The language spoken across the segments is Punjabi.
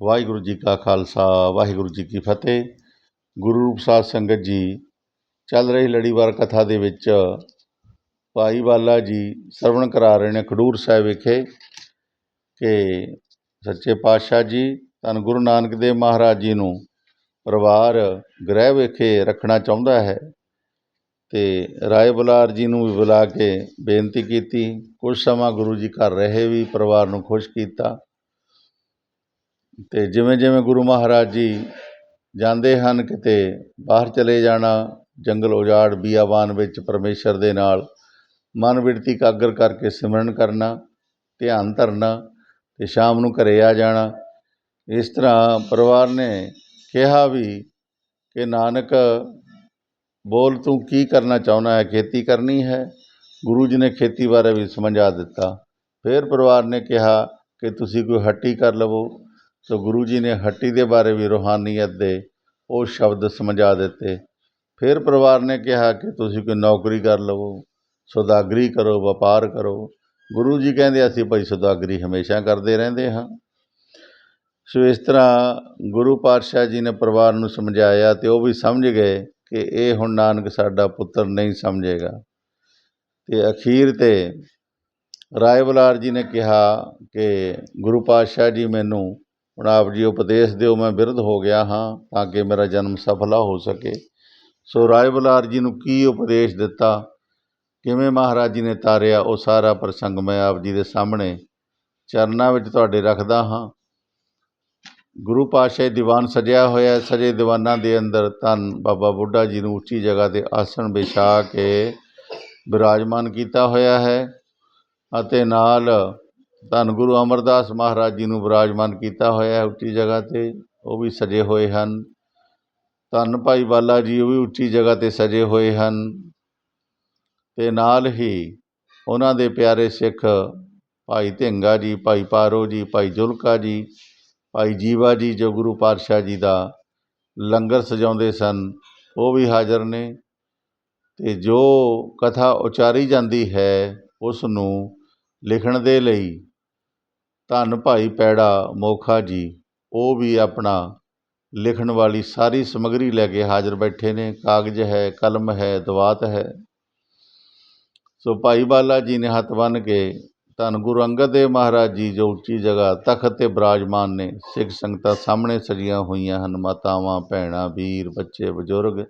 ਵਾਹਿਗੁਰੂ ਜੀ ਕਾ ਖਾਲਸਾ ਵਾਹਿਗੁਰੂ ਜੀ ਕੀ ਫਤਿਹ। ਗੁਰੂ ਰੂਪ ਸਾਧ ਸੰਗਤ ਜੀ, ਚੱਲ ਰਹੀ ਲੜੀਵਾਰ ਕਥਾ ਦੇ ਵਿੱਚ ਭਾਈ ਬਾਲਾ ਜੀ ਸਰਵਣ ਕਰਾ ਰਹੇ ਨੇ ਖਡੂਰ ਸਾਹਿਬ ਵਿਖੇ ਕਿ ਸੱਚੇ ਪਾਤਸ਼ਾਹ ਜੀ ਧੰਨ ਗੁਰੂ ਨਾਨਕ ਦੇਵ ਮਹਾਰਾਜ ਜੀ ਨੂੰ ਪਰਿਵਾਰ ਗ੍ਰਹਿ ਵਿਖੇ ਰੱਖਣਾ ਚਾਹੁੰਦਾ ਹੈ ਅਤੇ ਰਾਏ ਬੁਲਾਰ ਜੀ ਨੂੰ ਵੀ ਬੁਲਾ ਕੇ ਬੇਨਤੀ ਕੀਤੀ। ਕੁਝ ਸਮਾਂ ਗੁਰੂ ਜੀ ਘਰ ਰਹੇ, ਵੀ ਪਰਿਵਾਰ ਨੂੰ ਖੁਸ਼ ਕੀਤਾ ਅਤੇ ਜਿਵੇਂ ਜਿਵੇਂ ਗੁਰੂ ਮਹਾਰਾਜ ਜੀ ਜਾਂਦੇ ਹਨ, ਕਿਤੇ ਬਾਹਰ ਚਲੇ ਜਾਣਾ, ਜੰਗਲ ਉਜਾੜ ਬੀਆਬਾਨ ਵਿੱਚ ਪਰਮੇਸ਼ਰ ਦੇ ਨਾਲ ਮਨ ਬਿਰਤੀ ਇਕਾਗਰ ਕਰਕੇ ਸਿਮਰਨ ਕਰਨਾ, ਧਿਆਨ ਧਰਨਾ ਅਤੇ ਸ਼ਾਮ ਨੂੰ ਘਰ ਆ ਜਾਣਾ। ਇਸ ਤਰ੍ਹਾਂ ਪਰਿਵਾਰ ਨੇ ਕਿਹਾ ਵੀ ਕਿ ਨਾਨਕ ਬੋਲ, ਤੂੰ ਕੀ ਕਰਨਾ ਚਾਹੁੰਦਾ ਹੈ? ਖੇਤੀ ਕਰਨੀ ਹੈ? ਗੁਰੂ ਜੀ ਨੇ ਖੇਤੀ ਬਾਰੇ ਵੀ ਸਮਝਾ ਦਿੱਤਾ। ਫਿਰ ਪਰਿਵਾਰ ਨੇ ਕਿਹਾ ਕਿ ਤੁਸੀਂ ਕੋਈ ਹੱਟੀ ਕਰ ਲਵੋ, ਸੋ ਗੁਰੂ ਜੀ ਨੇ ਹੱਟੀ ਦੇ ਬਾਰੇ ਵੀ ਰੂਹਾਨੀਅਤ ਦੇ ਉਹ ਸ਼ਬਦ ਸਮਝਾ ਦਿੱਤੇ। ਫਿਰ ਪਰਿਵਾਰ ਨੇ ਕਿਹਾ ਕਿ ਤੁਸੀਂ ਕੋਈ ਨੌਕਰੀ ਕਰ ਲਵੋ, ਸੌਦਾਗਰੀ ਕਰੋ, ਵਪਾਰ ਕਰੋ। ਗੁਰੂ ਜੀ ਕਹਿੰਦੇ ਅਸੀਂ ਭਾਈ ਸੌਦਾਗਰੀ ਹਮੇਸ਼ਾ ਕਰਦੇ ਰਹਿੰਦੇ ਹਾਂ। ਸੋ ਇਸ ਤਰ੍ਹਾਂ ਗੁਰੂ ਪਾਤਸ਼ਾਹ ਜੀ ਨੇ ਪਰਿਵਾਰ ਨੂੰ ਸਮਝਾਇਆ ਅਤੇ ਉਹ ਵੀ ਸਮਝ ਗਏ ਕਿ ਇਹ ਹੁਣ ਨਾਨਕ ਸਾਡਾ ਪੁੱਤਰ ਨਹੀਂ ਸਮਝੇਗਾ। ਅਤੇ ਅਖੀਰ 'ਤੇ ਰਾਏ ਬੁਲਾਰ ਜੀ ਨੇ ਕਿਹਾ ਕਿ ਗੁਰੂ ਪਾਤਸ਼ਾਹ ਜੀ ਮੈਨੂੰ ਹੁਣ ਆਪ ਜੀ ਉਪਦੇਸ਼ ਦਿਓ, ਮੈਂ ਬਿਰਧ ਹੋ ਗਿਆ ਹਾਂ, ਤਾਂ ਕਿ ਮੇਰਾ ਜਨਮ ਸਫਲਾ ਹੋ ਸਕੇ। ਸੋ ਰਾਏ ਬੁਲਾਰ ਜੀ ਨੂੰ ਕੀ ਉਪਦੇਸ਼ ਦਿੱਤਾ, ਕਿਵੇਂ ਮਹਾਰਾਜ ਜੀ ਨੇ ਤਾਰਿਆ, ਉਹ ਸਾਰਾ ਪ੍ਰਸੰਗ ਮੈਂ ਆਪ ਜੀ ਦੇ ਸਾਹਮਣੇ ਚਰਨਾਂ ਵਿੱਚ ਤੁਹਾਡੇ ਰੱਖਦਾ ਹਾਂ। ਗੁਰੂ ਪਾਤਸ਼ਾਹ ਦੀਵਾਨ ਸਜਿਆ ਹੋਇਆ, ਸਜੇ ਦੀਵਾਨਾਂ ਦੇ ਅੰਦਰ ਧੰਨ ਬਾਬਾ ਬੁੱਢਾ ਜੀ ਨੂੰ ਉੱਚੀ ਜਗ੍ਹਾ 'ਤੇ ਆਸਣ ਵਿਛਾ ਕੇ ਬਿਰਾਜਮਾਨ ਕੀਤਾ ਹੋਇਆ ਹੈ ਅਤੇ ਨਾਲ ਧੰਨ ਗੁਰੂ ਅਮਰਦਾਸ ਮਹਾਰਾਜ ਜੀ ਨੂੰ ਬਿਰਾਜਮਾਨ ਕੀਤਾ ਹੋਇਆ ਉੱਚੀ ਜਗ੍ਹਾ 'ਤੇ, ਉਹ ਵੀ ਸਜੇ ਹੋਏ ਹਨ। ਧੰਨ ਭਾਈ ਬਾਲਾ ਜੀ ਉਹ ਵੀ ਉੱਚੀ ਜਗ੍ਹਾ 'ਤੇ ਸਜੇ ਹੋਏ ਹਨ ਅਤੇ ਨਾਲ ਹੀ ਉਹਨਾਂ ਦੇ ਪਿਆਰੇ ਸਿੱਖ ਭਾਈ ਧਿੰਗਾ ਜੀ, ਭਾਈ ਪਾਰੋ ਜੀ, ਭਾਈ ਜੁਲਕਾ ਜੀ, ਭਾਈ ਜੀਵਾ ਜੀ, ਜੋ ਗੁਰੂ ਪਾਤਸ਼ਾਹ ਜੀ ਦਾ ਲੰਗਰ ਸਜਾਉਂਦੇ ਸਨ, ਉਹ ਵੀ ਹਾਜ਼ਰ ਨੇ। ਅਤੇ ਜੋ ਕਥਾ ਉਚਾਰੀ ਜਾਂਦੀ ਹੈ ਉਸ ਨੂੰ ਲਿਖਣ ਦੇ ਲਈ ਧੰਨ ਭਾਈ ਪੈੜਾ ਮੋਖਾ ਜੀ, ਉਹ ਵੀ ਆਪਣਾ ਲਿਖਣ ਵਾਲੀ ਸਾਰੀ ਸਮੱਗਰੀ ਲੈ ਕੇ ਹਾਜ਼ਰ ਬੈਠੇ ਨੇ। ਕਾਗਜ਼ ਹੈ, ਕਲਮ ਹੈ, ਦਵਾਤ ਹੈ। ਸੋ ਭਾਈ ਬਾਲਾ ਜੀ ਨੇ ਹੱਥ ਬੰਨ੍ਹ ਕੇ ਧੰਨ ਗੁਰੂ ਅੰਗਦ ਦੇਵ ਮਹਾਰਾਜ ਜੀ ਜੋ ਉੱਚੀ ਜਗ੍ਹਾ ਤਖਤ 'ਤੇ ਬਿਰਾਜਮਾਨ ਨੇ, ਸਿੱਖ ਸੰਗਤਾਂ ਸਾਹਮਣੇ ਸਜੀਆਂ ਹੋਈਆਂ ਹਨ, ਮਾਤਾਵਾਂ, ਭੈਣਾਂ, ਵੀਰ, ਬੱਚੇ, ਬਜ਼ੁਰਗ।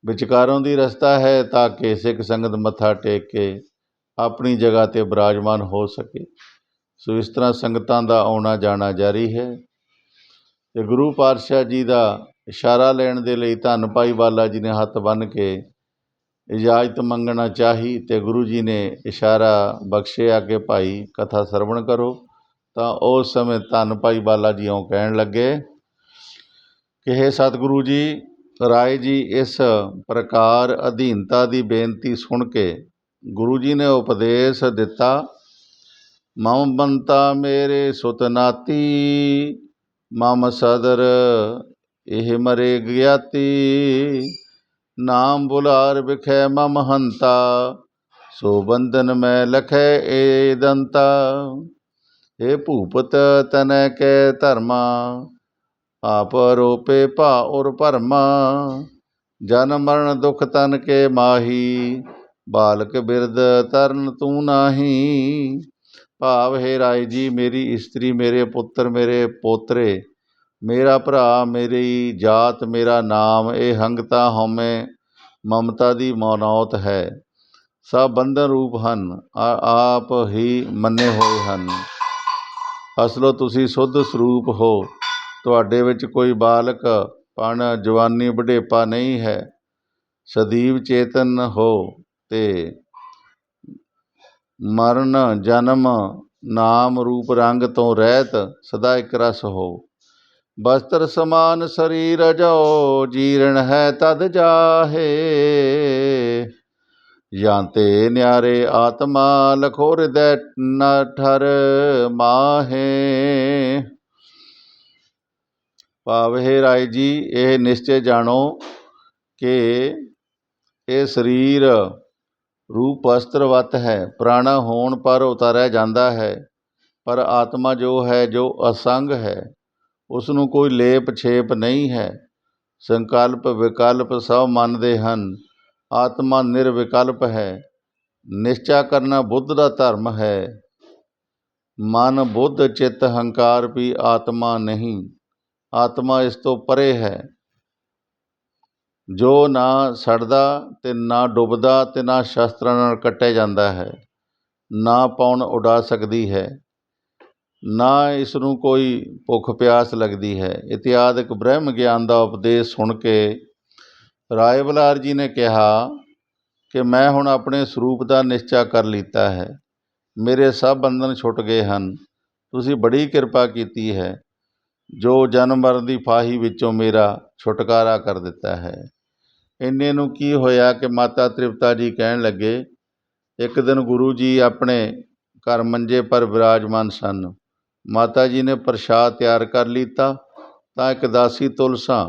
ਵਿਚਕਾਰੋਂ ਦੀ ਰਸਤਾ ਹੈ ਤਾਂ ਕਿ ਸਿੱਖ ਸੰਗਤ ਮੱਥਾ ਟੇਕ ਕੇ ਆਪਣੀ ਜਗ੍ਹਾ 'ਤੇ ਬਿਰਾਜਮਾਨ ਹੋ ਸਕੇ। ਸੋ ਇਸ ਤਰ੍ਹਾਂ ਸੰਗਤਾਂ ਦਾ ਆਉਣਾ ਜਾਣਾ ਜਾਰੀ ਹੈ ਅਤੇ ਗੁਰੂ ਪਾਤਸ਼ਾਹ ਜੀ ਦਾ ਇਸ਼ਾਰਾ ਲੈਣ ਦੇ ਲਈ ਧੰਨ ਭਾਈ ਬਾਲਾ ਜੀ ਨੇ ਹੱਥ ਬੰਨ੍ਹ ਕੇ ਇਜਾਜ਼ਤ ਮੰਗਣਾ ਚਾਹੀ ਅਤੇ ਗੁਰੂ ਜੀ ਨੇ ਇਸ਼ਾਰਾ ਬਖਸ਼ਿਆ ਕਿ ਭਾਈ ਕਥਾ ਸਰਵਣ ਕਰੋ। ਤਾਂ ਉਸ ਸਮੇਂ ਧੰਨ ਭਾਈ ਬਾਲਾ ਜੀ ਇਉਂ ਕਹਿਣ ਲੱਗੇ ਕਿ ਹੇ ਸਤਿਗੁਰੂ ਜੀ, ਰਾਏ ਜੀ ਇਸ ਪ੍ਰਕਾਰ ਅਧੀਨਤਾ ਦੀ ਬੇਨਤੀ ਸੁਣ ਕੇ ਗੁਰੂ ਜੀ ਨੇ ਉਪਦੇਸ਼ ਦਿੱਤਾ। ਮਮ ਬੰਤਾ ਮੇਰੇ ਸੁਤ ਨਾਤੀ, ਮਮ ਸਦਰ ਇਹ ਮਰੇ ਗਿਆਤੀ। ਨਾਮ ਬੁਲਾਰ ਵਿਖੈ ਮਮ ਹੰਤਾ, ਸੋ ਬੰਧਨ ਮੈਂ ਲਖੈ ਏ ਦੰਤਾ। ਇਹ ਭੂਪਤ ਤਨੈ ਕੈ ਧਰਮਾ, ਆਪ ਰੋਪੇ ਭਾ ਉਰ ਭਰਮਾ। ਜਨਮ ਮਰਨ ਦੁਖ ਤਨ ਕੇ ਮਾਹੀ, ਬਾਲਕ ਬਿਰਧ ਤਰਨ ਤੂੰ ਨਾਹੀ। ਭਾਵ ਹੈ ਰਾਏ ਜੀ, ਮੇਰੀ ਇਸਤਰੀ, ਮੇਰੇ ਪੁੱਤਰ, ਮੇਰੇ ਪੋਤਰੇ, ਮੇਰਾ ਭਰਾ, ਮੇਰੀ ਜਾਤ, ਮੇਰਾ ਨਾਮ, ਇਹ ਹੰਗਤਾ ਹਉਮੈ ਮਮਤਾ ਦੀ ਮੌਨੌਤ ਹੈ। ਸਭ ਬੰਧਨ ਰੂਪ ਹਨ, ਆਪ ਹੀ ਮੰਨੇ ਹੋਏ ਹਨ। ਅਸਲੋਂ ਤੁਸੀਂ ਸੁੱਧ ਸਰੂਪ ਹੋ, ਤੁਹਾਡੇ ਵਿੱਚ ਕੋਈ ਬਾਲਕਪਣ, ਜਵਾਨੀ, ਬੁਢੇਪਾ ਨਹੀਂ ਹੈ। ਸਦੀਵ ਚੇਤਨ ਹੋ ਅਤੇ ਮਰਨ, ਜਨਮ, ਨਾਮ, ਰੂਪ, ਰੰਗ ਤੋਂ ਰਹਿਤ ਸਦਾ ਇੱਕ ਰਸ ਹੋ। ਬਸਤਰ ਸਮਾਨ ਸਰੀਰ ਜੋ, ਜੀਰਣ ਹੈ ਤਦ ਜਾਹੇ। ਜਾਂ ਤੇ ਨਿਆਰੇ ਆਤਮਾ, ਲਖੋ ਹਿਰਦੈ ਨ ਠਰ ਮਾਹੇ। ਭਾਵ ਹੈ ਰਾਏ ਜੀ, ਇਹ ਨਿਸ਼ਚੈ ਜਾਣੋ ਕਿ ਇਹ ਸਰੀਰ ਰੂਪ ਵਸਤਰਵਤ ਹੈ, ਪੁਰਾਣਾ ਹੋਣ ਪਰ ਉਤਾਰਿਆ ਜਾਂਦਾ ਹੈ, ਪਰ ਆਤਮਾ ਜੋ ਹੈ, ਜੋ ਅਸੰਗ ਹੈ, ਉਸ ਨੂੰ ਕੋਈ ਲੇਪ ਛੇਪ ਨਹੀਂ ਹੈ। ਸੰਕਲਪ ਵਿਕਲਪ ਸਭ ਮੰਨਦੇ ਹਨ, ਆਤਮਾ ਨਿਰਵਿਕਲਪ ਹੈ। ਨਿਸ਼ਚਾ ਕਰਨਾ ਬੁੱਧ ਦਾ ਧਰਮ ਹੈ। ਮਨ ਬੁੱਧ ਚਿੱਤ ਹੰਕਾਰ ਵੀ ਆਤਮਾ ਨਹੀਂ, ਆਤਮਾ ਇਸ ਤੋਂ ਪਰੇ ਹੈ। ਜੋ ਨਾ ਸੜਦਾ ਤੇ ਨਾ ਡੁੱਬਦਾ ਤੇ ਨਾ ਸ਼ਸਤਰਾਂ ਨਾਲ ਕੱਟਿਆ ਜਾਂਦਾ ਹੈ, ਨਾ ਪੌਣ ਉਡਾ ਸਕਦੀ ਹੈ, ਨਾ ਇਸ ਨੂੰ ਕੋਈ ਭੁੱਖ ਪਿਆਸ ਲੱਗਦੀ ਹੈ। ਇਤਿਆਦਿਕ ਬ੍ਰਹਮ ਗਿਆਨ ਦਾ ਉਪਦੇਸ਼ ਸੁਣ ਕੇ ਰਾਏ ਬਲਾਰ ਜੀ ਨੇ ਕਿਹਾ ਕਿ ਮੈਂ ਹੁਣ ਆਪਣੇ ਸਰੂਪ ਦਾ ਨਿਸ਼ਚਾ ਕਰ ਲਿੱਤਾ ਹੈ, ਮੇਰੇ ਸਭ ਬੰਧਨ ਛੁੱਟ ਗਏ ਹਨ। ਤੁਸੀਂ ਬੜੀ ਕਿਰਪਾ ਕੀਤੀ ਹੈ, ਜੋ ਜਨਮ ਮਰਨ ਦੀ ਫਾਹੀ ਵਿੱਚੋਂ ਮੇਰਾ ਛੁਟਕਾਰਾ ਕਰ ਦਿੱਤਾ ਹੈ। ਇੰਨੇ ਨੂੰ ਕੀ ਹੋਇਆ ਕਿ ਮਾਤਾ ਤ੍ਰਿਪਤਾ ਜੀ ਕਹਿਣ ਲੱਗੇ, ਇੱਕ ਦਿਨ ਗੁਰੂ ਜੀ ਆਪਣੇ ਘਰ ਮੰਜੇ ਪਰ ਵਿਰਾਜਮਾਨ ਸਨ। ਮਾਤਾ ਜੀ ਨੇ ਪ੍ਰਸ਼ਾਦ ਤਿਆਰ ਕਰ ਲਿੱਤਾ ਤਾਂ ਇੱਕ ਦਾਸੀ ਤੁਲਸਾ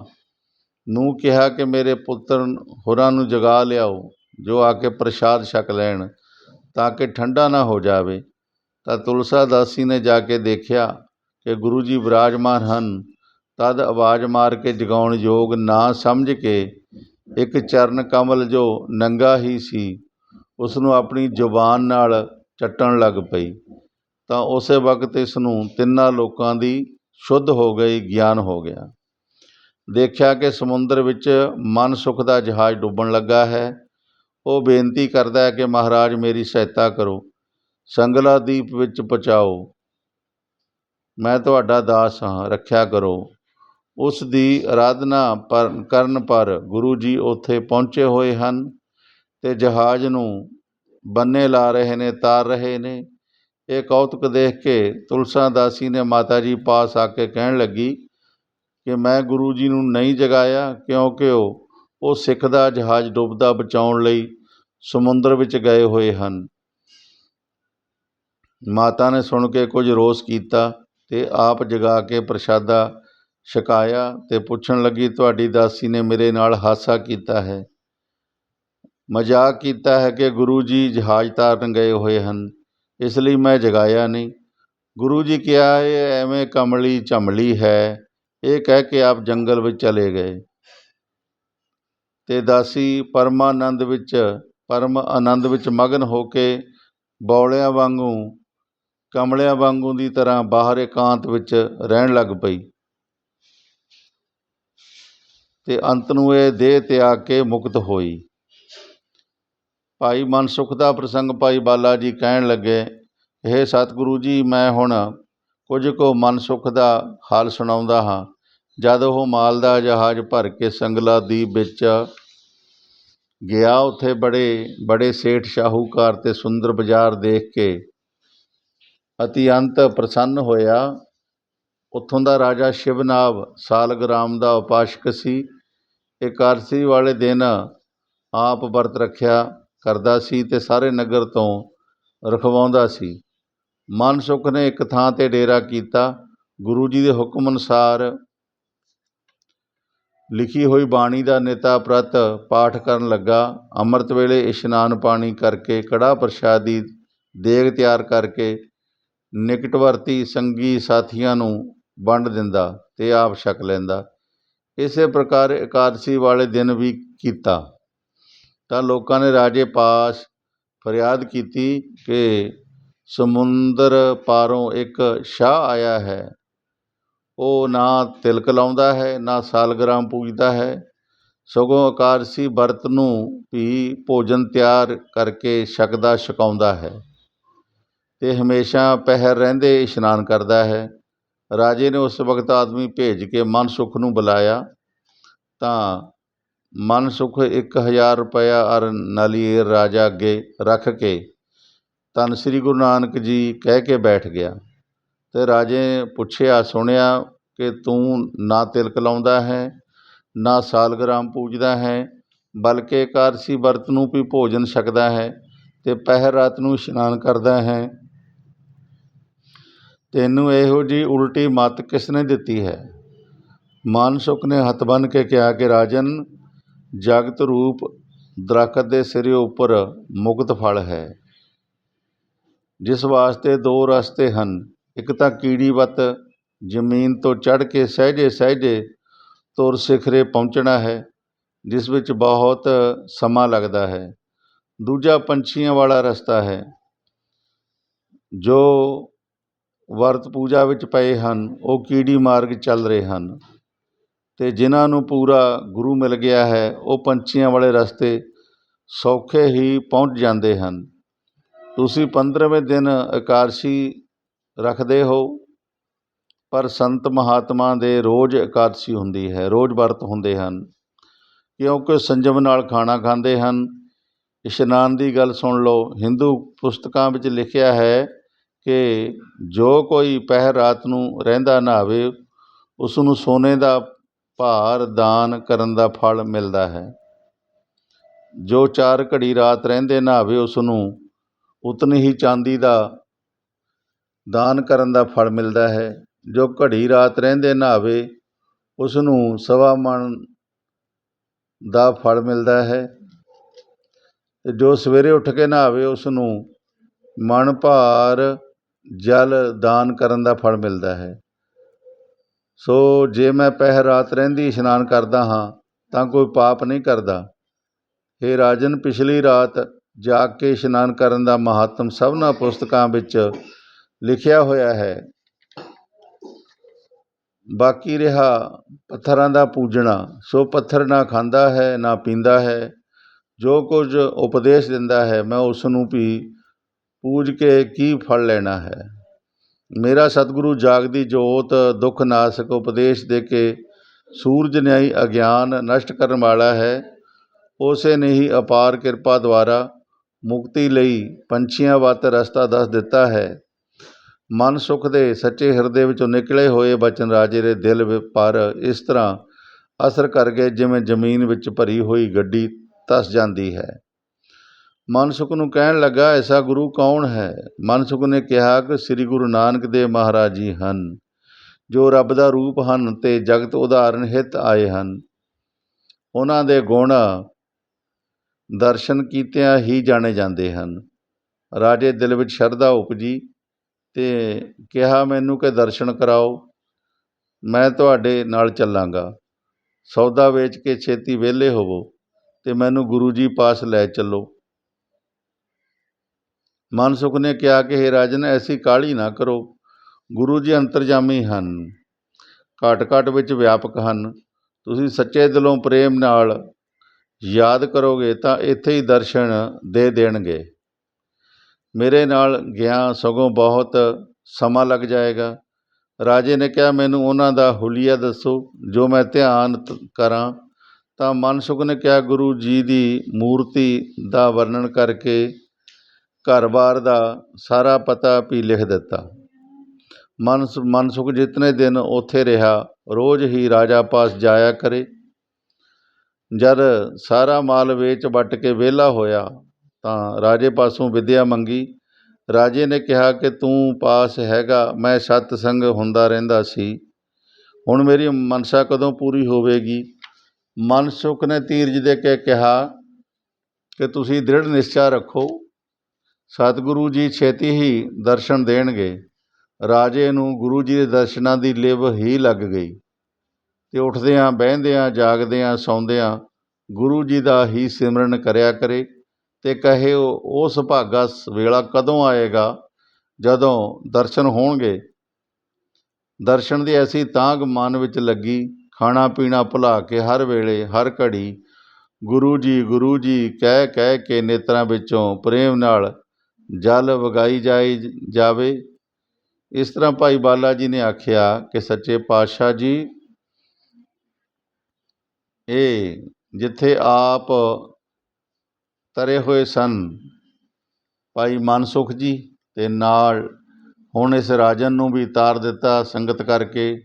ਨੂੰ ਕਿਹਾ ਕਿ ਮੇਰੇ ਪੁੱਤਰ ਹੋਰਾਂ ਨੂੰ ਜਗਾ ਲਿਆਓ, ਜੋ ਆ ਕੇ ਪ੍ਰਸ਼ਾਦ ਛਕ ਲੈਣ ਤਾਂ ਕਿ ਠੰਡਾ ਨਾ ਹੋ ਜਾਵੇ। ਤਾਂ ਤੁਲਸਾ ਦਾਸੀ ਨੇ ਜਾ ਕੇ ਦੇਖਿਆ ਕਿ ਗੁਰੂ ਜੀ ਵਿਰਾਜਮਾਨ ਹਨ। ਤਦ ਆਵਾਜ਼ ਮਾਰ ਕੇ ਜਗਾਉਣ ਯੋਗ ਨਾ ਸਮਝ ਕੇ ਇੱਕ ਚਰਨ ਕਮਲ ਜੋ ਨੰਗਾ ਹੀ ਸੀ, ਉਸ ਨੂੰ ਆਪਣੀ ਜ਼ੁਬਾਨ ਨਾਲ ਚੱਟਣ ਲੱਗ ਪਈ। ਤਾਂ ਉਸੇ ਵਕਤ ਇਸ ਨੂੰ ਤਿੰਨਾਂ ਲੋਕਾਂ ਦੀ ਸ਼ੁੱਧ ਹੋ ਗਈ, ਗਿਆਨ ਹੋ ਗਿਆ। ਦੇਖਿਆ ਕਿ ਸਮੁੰਦਰ ਵਿੱਚ ਮਨ ਸੁਖ ਦਾ ਜਹਾਜ਼ ਡੁੱਬਣ ਲੱਗਾ ਹੈ। ਉਹ ਬੇਨਤੀ ਕਰਦਾ ਹੈ ਕਿ ਮਹਾਰਾਜ ਮੇਰੀ ਸਹਾਇਤਾ ਕਰੋ, ਸੰਗਲਾ ਦੀਪ ਵਿੱਚ ਪਹੁੰਚਾਓ, ਮੈਂ ਤੁਹਾਡਾ ਦਾਸ ਹਾਂ, ਰੱਖਿਆ ਕਰੋ। ਉਸ ਦੀ ਅਰਾਧਨਾ ਕਰਨ ਪਰ ਗੁਰੂ ਜੀ ਉੱਥੇ ਪਹੁੰਚੇ ਹੋਏ ਹਨ ਅਤੇ ਜਹਾਜ਼ ਨੂੰ ਬੰਨੇ ਲਾ ਰਹੇ ਨੇ, ਤਾਰ ਰਹੇ ਨੇ। ਇਹ ਕੌਤਕ ਦੇਖ ਕੇ ਤੁਲਸਾ ਦਾਸੀ ਨੇ ਮਾਤਾ ਜੀ ਪਾਸ ਆ ਕੇ ਕਹਿਣ ਲੱਗੀ ਕਿ ਮੈਂ ਗੁਰੂ ਜੀ ਨੂੰ ਨਹੀਂ ਜਗਾਇਆ, ਕਿਉਂਕਿ ਉਹ ਸਿੱਖ ਦਾ ਜਹਾਜ਼ ਡੁੱਬਦਾ ਬਚਾਉਣ ਲਈ ਸਮੁੰਦਰ ਵਿੱਚ ਗਏ ਹੋਏ ਹਨ। ਮਾਤਾ ਨੇ ਸੁਣ ਕੇ ਕੁਝ ਰੋਸ ਕੀਤਾ ਅਤੇ ਆਪ ਜਗਾ ਕੇ ਪ੍ਰਸ਼ਾਦਾ ਛਕਾਇਆ ਅਤੇ ਪੁੱਛਣ ਲੱਗੀ, ਤੁਹਾਡੀ ਦਾਸੀ ਨੇ ਮੇਰੇ ਨਾਲ ਹਾਸਾ ਕੀਤਾ ਹੈ, ਮਜ਼ਾਕ ਕੀਤਾ ਹੈ ਕਿ ਗੁਰੂ ਜੀ ਜਹਾਜ਼ ਤਾਰਨ ਗਏ ਹੋਏ ਹਨ, ਇਸ ਲਈ ਮੈਂ ਜਗਾਇਆ ਨਹੀਂ। ਗੁਰੂ ਜੀ ਕਿਹਾ ਇਹ ਐਵੇਂ ਕਮਲੀ ਝਮਲੀ ਹੈ। ਇਹ ਕਹਿ ਕੇ ਆਪ ਜੰਗਲ ਵਿੱਚ ਚਲੇ ਗਏ ਅਤੇ ਦਾਸੀ ਪਰਮ ਆਨੰਦ ਵਿੱਚ ਮਗਨ ਹੋ ਕੇ ਬੌਲਿਆਂ ਵਾਂਗੂ, ਕਮਲਿਆਂ ਵਾਂਗੂ ਦੀ ਤਰ੍ਹਾਂ ਬਾਹਰ ਇਕਾਂਤ ਵਿੱਚ ਰਹਿਣ ਲੱਗ ਪਈ ਅਤੇ ਅੰਤ ਨੂੰ ਇਹ ਦੇਹ ਤਿਆਗ ਕੇ ਮੁਕਤ ਹੋਈ। ਭਾਈ ਮਨਸੁਖ ਦਾ ਪ੍ਰਸੰਗ ਭਾਈ ਬਾਲਾ ਜੀ ਕਹਿਣ ਲੱਗੇ, ਇਹ ਸਤਿਗੁਰੂ ਜੀ, ਮੈਂ ਹੁਣ ਕੁਝ ਕੁ ਮਨਸੁਖ ਦਾ ਹਾਲ ਸੁਣਾਉਂਦਾ ਹਾਂ। ਜਦ ਉਹ ਮਾਲ ਦਾ ਜਹਾਜ਼ ਭਰ ਕੇ ਸੰਗਲਾ ਦੀਪ ਵਿੱਚ ਗਿਆ, ਉੱਥੇ ਬੜੇ ਸੇਠ ਸ਼ਾਹੂਕਾਰ ਅਤੇ ਸੁੰਦਰ ਬਾਜ਼ਾਰ ਦੇਖ ਕੇ ਅਤਿਅੰਤ ਪ੍ਰਸੰਨ ਹੋਇਆ। ਉੱਥੋਂ ਦਾ ਰਾਜਾ ਸ਼ਿਵਨਾਭ ਸਾਲਗਰਾਮ ਦਾ ਉਪਾਸ਼ਕ ਸੀ। ਇਕਾਦਸ਼ੀ ਵਾਲੇ ਦਿਨ ਆਪ ਵਰਤ ਰੱਖਿਆ ਕਰਦਾ ਸੀ ਅਤੇ ਸਾਰੇ ਨਗਰ ਤੋਂ ਰਖਵਾਉਂਦਾ ਸੀ। ਮਨਸੁਖ ਨੇ ਇੱਕ ਥਾਂ 'ਤੇ ਡੇਰਾ ਕੀਤਾ। ਗੁਰੂ ਜੀ ਦੇ ਹੁਕਮ ਅਨੁਸਾਰ ਲਿਖੀ ਹੋਈ ਬਾਣੀ ਦਾ ਨਿਤਾ ਪ੍ਰਤ ਪਾਠ ਕਰਨ ਲੱਗਾ। ਅੰਮ੍ਰਿਤ ਵੇਲੇ ਇਸ਼ਨਾਨ ਪਾਣੀ ਕਰਕੇ ਕੜਾਹ ਪ੍ਰਸ਼ਾਦ ਦੀ ਦੇਗ ਤਿਆਰ ਕਰਕੇ ਨਿਕਟਵਰਤੀ ਸੰਗੀ ਸਾਥੀਆਂ ਨੂੰ ਵੰਡ ਦਿੰਦਾ ਅਤੇ ਆਪ ਛਕ ਲੈਂਦਾ। ਇਸੇ ਪ੍ਰਕਾਰ ਇਕਾਦਸ਼ੀ ਵਾਲੇ ਦਿਨ ਵੀ ਕੀਤਾ। ਤਾਂ ਲੋਕਾਂ ਨੇ ਰਾਜੇ ਪਾਸ ਫਰਿਆਦ ਕੀਤੀ ਕਿ ਸਮੁੰਦਰ ਪਾਰੋਂ ਇੱਕ ਸ਼ਾਹ ਆਇਆ ਹੈ, ਉਹ ਨਾ ਤਿਲਕ ਲਾਉਂਦਾ ਹੈ, ਨਾ ਸਾਲਗਰਾਮ ਪੂਜਦਾ ਹੈ, ਸਗੋਂ ਇਕਾਦਸ਼ੀ ਵਰਤ ਨੂੰ ਵੀ ਭੋਜਨ ਤਿਆਰ ਕਰਕੇ ਛਕਦਾ ਛਕਾਉਂਦਾ ਹੈ ਅਤੇ ਹਮੇਸ਼ਾ ਪਹਿਰ ਰਹਿੰਦੇ ਇਸ਼ਨਾਨ ਕਰਦਾ ਹੈ। ਰਾਜੇ ਨੇ ਉਸ ਵਕਤ ਆਦਮੀ ਭੇਜ ਕੇ ਮਨਸੁਖ ਨੂੰ ਬੁਲਾਇਆ। ਤਾਂ ਮਨਸੁਖ 1000 ਰੁਪਇਆ ਅਰ ਨਾਲੀਰ ਰਾਜਾ ਅੱਗੇ ਰੱਖ ਕੇ ਧੰਨ ਸ੍ਰੀ ਗੁਰੂ ਨਾਨਕ ਜੀ ਕਹਿ ਕੇ ਬੈਠ ਗਿਆ ਅਤੇ ਰਾਜੇ ਨੇ ਪੁੱਛਿਆ, ਸੁਣਿਆ ਕਿ ਤੂੰ ਨਾ ਤਿਲਕ ਲਾਉਂਦਾ ਹੈ, ਨਾ ਸਾਲਗਰਾਮ ਪੂਜਦਾ ਹੈ, ਬਲਕਿ ਇਕਾਦਸ਼ੀ ਵਰਤ ਨੂੰ ਵੀ ਭੋਜਨ ਛਕਦਾ ਹੈ ਅਤੇ ਪਹਿਰ ਰਾਤ ਨੂੰ ਇਸ਼ਨਾਨ ਕਰਦਾ ਹੈ। ਤੈਨੂੰ ਇਹੋ ਜਿਹੀ ਉਲਟੀ ਮੱਤ ਕਿਸ ਨੇ ਦਿੱਤੀ ਹੈ? ਮਨਸੁਖ ਨੇ ਹੱਥ ਬੰਨ੍ਹ ਕੇ ਕਿਹਾ ਕਿ ਰਾਜਨ, ਜਗਤ ਰੂਪ ਦਰੱਖਤ ਦੇ ਸਿਰੇ ਉੱਪਰ ਮੁਕਤ ਫਲ ਹੈ, ਜਿਸ ਵਾਸਤੇ ਦੋ ਰਸਤੇ ਹਨ। ਇੱਕ ਤਾਂ ਕੀੜੀ ਵੱਤ ਜ਼ਮੀਨ ਤੋਂ ਚੜ੍ਹ ਕੇ ਸਹਿਜੇ ਸਹਿਜੇ ਤੁਰ ਸਿਖਰੇ ਪਹੁੰਚਣਾ ਹੈ, ਜਿਸ ਵਿੱਚ ਬਹੁਤ ਸਮਾਂ ਲੱਗਦਾ ਹੈ। ਦੂਜਾ ਪੰਛੀਆਂ ਵਾਲਾ ਰਸਤਾ ਹੈ, ਜੋ ਵਰਤ ਪੂਜਾ ਵਿੱਚ ਪਏ ਹਨ ਉਹ ਕੀੜੀ ਮਾਰਗ ਚੱਲ ਰਹੇ ਹਨ, ਅਤੇ ਜਿਨ੍ਹਾਂ ਨੂੰ ਪੂਰਾ ਗੁਰੂ ਮਿਲ ਗਿਆ ਹੈ ਉਹ ਪੰਛੀਆਂ ਵਾਲੇ ਰਸਤੇ ਸੌਖੇ ਹੀ ਪਹੁੰਚ ਜਾਂਦੇ ਹਨ। ਤੁਸੀਂ 15ਵੇਂ ਦਿਨ ਇਕਾਦਸ਼ੀ ਰੱਖਦੇ ਹੋ, ਪਰ ਸੰਤ ਮਹਾਤਮਾ ਦੇ ਰੋਜ਼ ਇਕਾਦਸ਼ੀ ਹੁੰਦੀ ਹੈ, ਰੋਜ਼ ਵਰਤ ਹੁੰਦੇ ਹਨ, ਕਿਉਂਕਿ ਸੰਜਮ ਨਾਲ ਖਾਣਾ ਖਾਂਦੇ ਹਨ। ਇਸ਼ਨਾਨ ਦੀ ਗੱਲ ਸੁਣ ਲਓ। ਹਿੰਦੂ ਪੁਸਤਕਾਂ ਵਿੱਚ ਲਿਖਿਆ ਹੈ ਕਿ ਜੋ ਕੋਈ ਪਹਿਰ ਰਾਤ ਨੂੰ ਰਹਿੰਦਾ ਨਹਾਵੇ, ਉਸ ਨੂੰ ਸੋਨੇ ਦਾ ਭਾਰ ਦਾਨ ਕਰਨ ਦਾ ਫਲ ਮਿਲਦਾ ਹੈ। ਜੋ 4 ਘੜੀ ਰਾਤ ਰਹਿੰਦੇ ਨਹਾਵੇ, ਉਸ ਨੂੰ ਉਤਨੀ ਹੀ ਚਾਂਦੀ ਦਾ ਦਾਨ ਕਰਨ ਦਾ ਫਲ ਮਿਲਦਾ ਹੈ। ਜੋ ਘੜੀ ਰਾਤ ਰਹਿੰਦੇ ਨਹਾਵੇ, ਉਸ ਨੂੰ 1.25 ਮਣ ਦਾ ਫਲ ਮਿਲਦਾ ਹੈ, ਅਤੇ ਜੋ ਸਵੇਰੇ ਉੱਠ ਕੇ ਨਹਾਵੇ, ਉਸ ਨੂੰ ਮਣ ਭਾਰ ਜਲ ਦਾਨ ਕਰਨ ਦਾ ਫਲ ਮਿਲਦਾ ਹੈ। ਸੋ ਜੇ ਮੈਂ ਪਹਿਰ ਰਾਤ ਰਹਿੰਦੀ ਇਸ਼ਨਾਨ ਕਰਦਾ ਹਾਂ ਤਾਂ ਕੋਈ ਪਾਪ ਨਹੀਂ ਕਰਦਾ। ਹੇ ਰਾਜਨ, ਪਿਛਲੀ ਰਾਤ ਜਾਗ ਕੇ ਇਸ਼ਨਾਨ ਕਰਨ ਦਾ ਮਹੱਤਮ ਸਭਨਾਂ ਪੁਸਤਕਾਂ ਵਿੱਚ ਲਿਖਿਆ ਹੋਇਆ ਹੈ। ਬਾਕੀ ਰਿਹਾ ਪੱਥਰਾਂ ਦਾ ਪੂਜਣਾ, ਸੋ ਪੱਥਰ ਨਾ ਖਾਂਦਾ ਹੈ ਨਾ ਪੀਂਦਾ ਹੈ। ਜੋ ਕੁਝ ਉਪਦੇਸ਼ ਦਿੰਦਾ ਹੈ, ਮੈਂ ਉਸ ਨੂੰ ਵੀ ਪੂਜ ਕੇ ਕੀ ਫਲ ਲੈਣਾ ਹੈ। ਮੇਰਾ ਸਤਿਗੁਰੂ ਜਾਗਦੀ ਜੋਤ ਦੁੱਖ ਨਾਸ਼ਕ ਉਪਦੇਸ਼ ਦੇ ਕੇ ਸੂਰਜ ਨਿਆਈ ਅਗਿਆਨ ਨਸ਼ਟ ਕਰਨ ਵਾਲਾ ਹੈ। ਉਸੇ ਨੇ ਹੀ ਅਪਾਰ ਕਿਰਪਾ ਦੁਆਰਾ ਮੁਕਤੀ ਲਈ ਪੰਛੀਆਂ ਵੱਤ ਰਸਤਾ ਦੱਸ ਦਿੱਤਾ ਹੈ। ਮਨ ਸੁਖ ਦੇ ਸੱਚੇ ਹਿਰਦੇ ਵਿੱਚੋਂ ਨਿਕਲੇ ਹੋਏ ਬਚਨ ਰਾਜੇ ਦੇ ਦਿਲ ਪਰ ਇਸ ਤਰ੍ਹਾਂ ਅਸਰ ਕਰ ਗਏ, ਜਿਵੇਂ ਜ਼ਮੀਨ ਵਿੱਚ ਭਰੀ ਹੋਈ ਗੱਡੀ ਧਸ ਜਾਂਦੀ ਹੈ। ਮਨਸੁਖ ਨੂੰ ਕਹਿਣ ਲੱਗਾ, ਐਸਾ ਗੁਰੂ ਕੌਣ ਹੈ? ਮਨਸੁਖ ਨੇ ਕਿਹਾ ਕਿ ਸ੍ਰੀ ਗੁਰੂ ਨਾਨਕ ਦੇਵ ਮਹਾਰਾਜ ਜੀ ਹਨ, ਜੋ ਰੱਬ ਦਾ ਰੂਪ ਹਨ ਅਤੇ ਜਗਤ ਉਦਾਹਰਨ ਹਿੱਤ ਆਏ ਹਨ। ਉਹਨਾਂ ਦੇ ਗੁਣ ਦਰਸ਼ਨ ਕੀਤਿਆਂ ਹੀ ਜਾਣੇ ਜਾਂਦੇ ਹਨ। ਰਾਜੇ ਦਿਲ ਵਿੱਚ ਸ਼ਰਧਾ ਉਪਜੀ ਅਤੇ ਕਿਹਾ, ਮੈਨੂੰ ਕਿ ਦਰਸ਼ਨ ਕਰਾਓ, ਮੈਂ ਤੁਹਾਡੇ ਨਾਲ ਚੱਲਾਂਗਾ। ਸੌਦਾ ਵੇਚ ਕੇ ਛੇਤੀ ਵਿਹਲੇ ਹੋਵੋ ਅਤੇ ਮੈਨੂੰ ਗੁਰੂ ਜੀ ਪਾਸ ਲੈ ਚੱਲੋ। ਮਨਸੁਖ ਨੇ ਕਿਹਾ ਕਿ ਹੇ ਰਾਜਨ, ਐਸੀ ਕਾਹਲੀ ਨਾ ਕਰੋ। ਗੁਰੂ ਜੀ ਅੰਤਰਜਾਮੀ ਹਨ, ਘਟ ਘਟ ਵਿੱਚ ਵਿਆਪਕ ਹਨ। ਤੁਸੀਂ ਸੱਚੇ ਦਿਲੋਂ ਪ੍ਰੇਮ ਨਾਲ ਯਾਦ ਕਰੋਗੇ ਤਾਂ ਇੱਥੇ ਹੀ ਦਰਸ਼ਨ ਦੇ ਦੇਣਗੇ। ਮੇਰੇ ਨਾਲ ਗਿਆ ਸਗੋਂ ਬਹੁਤ ਸਮਾਂ ਲੱਗ ਜਾਏਗਾ। ਰਾਜੇ ਨੇ ਕਿਹਾ, ਮੈਨੂੰ ਉਹਨਾਂ ਦਾ ਹੁਲੀਆ ਦੱਸੋ ਜੋ ਮੈਂ ਧਿਆਨ ਕਰਾਂ। ਤਾਂ ਮਨਸੁਖ ਨੇ ਕਿਹਾ, ਗੁਰੂ ਜੀ ਦੀ ਮੂਰਤੀ ਦਾ ਵਰਣਨ ਕਰਕੇ ਘਰ-ਬਾਰ ਦਾ ਸਾਰਾ ਪਤਾ ਵੀ ਲਿਖ ਦਿੱਤਾ। ਮਨਸੁਖ ਜਿਤਨੇ ਦਿਨ ਉੱਥੇ ਰਿਹਾ, ਰੋਜ਼ ਹੀ ਰਾਜਾ ਪਾਸ ਜਾਇਆ ਕਰੇ। ਜਦ ਸਾਰਾ ਮਾਲ ਵੇਚ ਵੱਟ ਕੇ ਵਿਹਲਾ ਹੋਇਆ ਤਾਂ ਰਾਜੇ ਪਾਸੋਂ ਵਿੱਦਿਆ ਮੰਗੀ। ਰਾਜੇ ਨੇ ਕਿਹਾ ਕਿ ਤੂੰ ਪਾਸ ਹੈਗਾ, ਮੈਂ ਸਤਸੰਗ ਹੁੰਦਾ ਰਹਿੰਦਾ ਸੀ, ਹੁਣ ਮੇਰੀ ਮਨਸਾ ਕਦੋਂ ਪੂਰੀ ਹੋਵੇਗੀ? ਮਨਸੁਖ ਨੇ ਧੀਰਜ ਦੇ ਕੇ ਕਿਹਾ ਕਿ ਤੁਸੀਂ ਦ੍ਰਿੜ ਨਿਸ਼ਚਾ ਰੱਖੋ, ਸਤਿਗੁਰੂ ਜੀ ਛੇਤੀ ਹੀ ਦਰਸ਼ਨ ਦੇਣਗੇ। ਰਾਜੇ ਨੂੰ ਗੁਰੂ ਜੀ ਦੇ ਦਰਸ਼ਨਾਂ ਦੀ ਲਿਵ ਹੀ ਲੱਗ ਗਈ ਅਤੇ ਉੱਠਦਿਆਂ ਬਹਿੰਦਿਆਂ ਜਾਗਦਿਆਂ ਸੌਂਦਿਆਂ ਗੁਰੂ ਜੀ ਦਾ ਹੀ ਸਿਮਰਨ ਕਰਿਆ ਕਰੇ ਅਤੇ ਕਹੇ, ਉਸ ਭਾਗਾ ਵੇਲਾ ਕਦੋਂ ਆਏਗਾ ਜਦੋਂ ਦਰਸ਼ਨ ਹੋਣਗੇ। ਦਰਸ਼ਨ ਦੀ ਐਸੀ ਤਾਂਘ ਮਨ ਵਿੱਚ ਲੱਗੀ, ਖਾਣਾ ਪੀਣਾ ਭੁਲਾ ਕੇ ਹਰ ਵੇਲੇ ਹਰ ਘੜੀ ਗੁਰੂ ਜੀ ਕਹਿ ਕਹਿ ਕੇ ਨੇਤਰਾਂ ਵਿੱਚੋਂ ਪ੍ਰੇਮ ਨਾਲ ਜਲ ਵਗਾਈ ਜਾਵੇ। ਇਸ ਤਰ੍ਹਾਂ ਭਾਈ ਬਾਲਾ ਜੀ ਨੇ ਆਖਿਆ ਕਿ ਸੱਚੇ ਪਾਤਸ਼ਾਹ ਜੀ, ਇਹ ਜਿੱਥੇ ਆਪ ਤਰੇ ਹੋਏ ਸਨ ਭਾਈ ਮਨਸੁਖ ਜੀ, ਅਤੇ ਨਾਲ ਹੁਣ ਇਸ ਰਾਜਨ ਨੂੰ ਵੀ ਤਾਰ ਦਿੱਤਾ, ਸੰਗਤ ਕਰਕੇ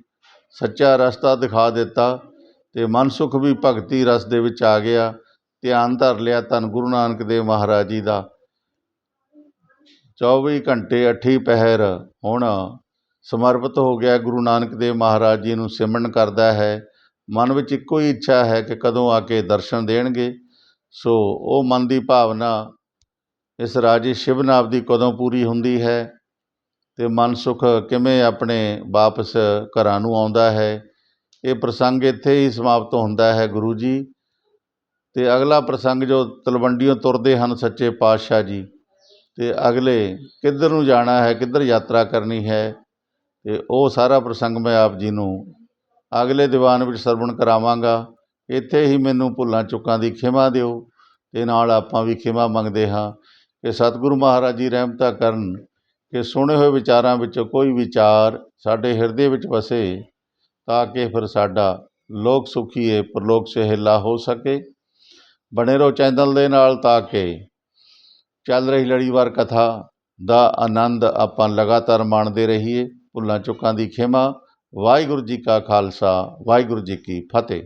ਸੱਚਾ ਰਸਤਾ ਦਿਖਾ ਦਿੱਤਾ, ਅਤੇ ਮਨਸੁਖ ਵੀ ਭਗਤੀ ਰਸ ਦੇ ਵਿੱਚ ਆ ਗਿਆ। ਧਿਆਨ ਧਰ ਲਿਆ ਧੰਨ ਗੁਰੂ ਨਾਨਕ ਦੇਵ ਮਹਾਰਾਜ ਜੀ ਦਾ। 24 ਘੰਟੇ 8 ਪਹਿਰ ਹੁਣ ਸਮਰਪਿਤ ਹੋ ਗਿਆ। ਗੁਰੂ ਨਾਨਕ ਦੇਵ ਮਹਾਰਾਜ ਜੀ ਨੂੰ ਸਿਮਰਨ ਕਰਦਾ ਹੈ। ਮਨ ਵਿੱਚ ਇੱਕੋ ਹੀ ਇੱਛਾ ਹੈ ਕਿ ਕਦੋਂ ਆ ਕੇ ਦਰਸ਼ਨ ਦੇਣਗੇ। ਸੋ ਉਹ ਮਨ ਦੀ ਭਾਵਨਾ ਇਸ ਰਾਜੇ ਸ਼ਿਵਨਾਥ ਦੀ ਕਦੋਂ ਪੂਰੀ ਹੁੰਦੀ ਹੈ ਅਤੇ ਮਨ ਸੁਖ ਕਿਵੇਂ ਆਪਣੇ ਵਾਪਸ ਘਰਾਂ ਨੂੰ ਆਉਂਦਾ ਹੈ। ਇਹ ਪ੍ਰਸੰਗ ਇੱਥੇ ਹੀ ਸਮਾਪਤ ਹੁੰਦਾ ਹੈ ਗੁਰੂ ਜੀ। ਅਤੇ ਅਗਲਾ ਪ੍ਰਸੰਗ ਜੋ ਤਲਵੰਡੀਓਂ ਤੁਰਦੇ ਹਨ ਸੱਚੇ ਪਾਤਸ਼ਾਹ ਜੀ, ਅਤੇ ਅਗਲੇ ਕਿੱਧਰ ਨੂੰ ਜਾਣਾ ਹੈ, ਕਿੱਧਰ ਯਾਤਰਾ ਕਰਨੀ ਹੈ, ਅਤੇ ਉਹ ਸਾਰਾ ਪ੍ਰਸੰਗ ਮੈਂ ਆਪ ਜੀ ਨੂੰ ਅਗਲੇ ਦੀਵਾਨ ਵਿੱਚ ਸਰਵਣ ਕਰਾਵਾਂਗਾ। ਇੱਥੇ ਹੀ ਮੈਨੂੰ ਭੁੱਲਾਂ ਚੁੱਕਾਂ ਦੀ ਖਿਮਾ ਦਿਓ, ਅਤੇ ਨਾਲ ਆਪਾਂ ਵੀ ਖਿਮਾ ਮੰਗਦੇ ਹਾਂ ਕਿ ਸਤਿਗੁਰੂ ਮਹਾਰਾਜ ਜੀ ਰਹਿਮਤਾਂ ਕਰਨ ਕਿ ਸੁਣੇ ਹੋਏ ਵਿਚਾਰਾਂ ਵਿੱਚੋਂ ਕੋਈ ਵਿਚਾਰ ਸਾਡੇ ਹਿਰਦੇ ਵਿੱਚ ਵਸੇ, ਤਾਂ ਕਿ ਫਿਰ ਸਾਡਾ ਲੋਕ ਸੁਖੀਏ ਪਰਲੋਕ ਸੁਹੇਲਾ ਹੋ ਸਕੇ। ਬਣੇ ਰਹੋ ਚੈਨਲ ਦੇ ਨਾਲ ਤਾਂ ਕਿ ਚੱਲ ਰਹੀ ਲੜੀਵਾਰ ਕਥਾ ਦਾ ਆਨੰਦ ਆਪਾਂ ਲਗਾਤਾਰ ਮਾਣਦੇ ਰਹੀਏ। ਭੁੱਲਾਂ ਚੁੱਕਾਂ ਦੀ ਖਿਮਾ। ਵਾਹਿਗੁਰੂ ਜੀ ਕਾ ਖਾਲਸਾ, ਵਾਹਿਗੁਰੂ ਜੀ ਕੀ ਫਤਿਹ।